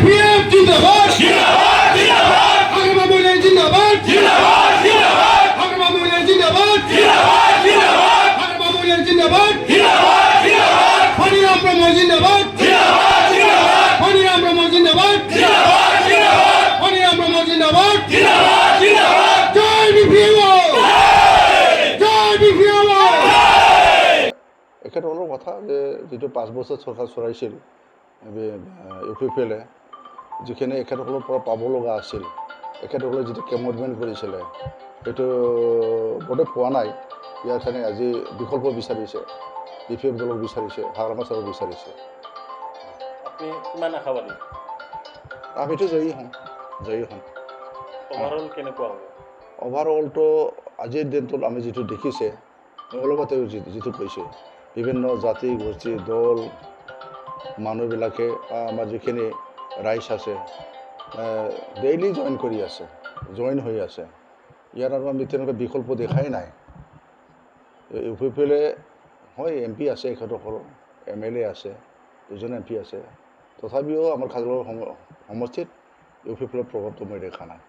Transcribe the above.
BPF জিন্দাবাদ জিন্দাবাদ জিন্দাবাদ আগরবা মহিলা জিন্দাবাদ জিন্দাবাদ জিন্দাবাদ আগরবা মহিলা জিন্দাবাদ জিন্দাবাদ জিন্দাবাদ আগরবা মহিলা জিন্দাবাদ জিন্দাবাদ জিন্দাবাদ হরিরাম ব্রহ্ম জিন্দাবাদ জিন্দাবাদ জিন্দাবাদ হরিরাম ব্রহ্ম জিন্দাবাদ জিন্দাবাদ জিন্দাবাদ হরিরাম ব্রহ্ম জিন্দাবাদ জিন্দাবাদ জিন্দাবাদ জয় বিপিএফ জয় বিপিএফ এখেত অলপ কথা যে যিটো 5 বছৰ চৰকাৰ চলাইছিল ইউপিপিএলে যিখিনি এখেতসকলৰ পৰা পাব লগা আছিল এখেতসকলে যিটো কমিটমেণ্ট কৰিছিলে সেইটো বোধহয় পোৱা নাই ইয়াৰ কাৰণে আজি বিকল্প বিচাৰিছে বিপিএফ দলক বিচাৰিছে হাগ্ৰামা চৰক বিচাৰিছে আপনি কিমান আশাবাদী আমিতো জয়ী হ'ম ওভাৰঅল কেনেকুৱা হ'ব অভাৰঅলটো আজিৰ দিনটোত আমি যিটো দেখিছে অলপতে যিটো কৈছে বিভিন্ন জাতি গোষ্ঠী দল মানুহবিলাকে আমাৰ যিখিনি ৰাইজ আছে ডেইলি জইন হৈ আছে ইয়াৰ আৰু আমি তেনেকুৱা বিকল্প দেখাই নাই ইউপিপিএলে হয় MP আছে এখেতসকলৰ MLA আছে 2জন MP আছে তথাপিও আমাৰ খাগড়া সমষ্টিত ইউপিপিএলৰ প্ৰভাৱটো মই দেখা নাই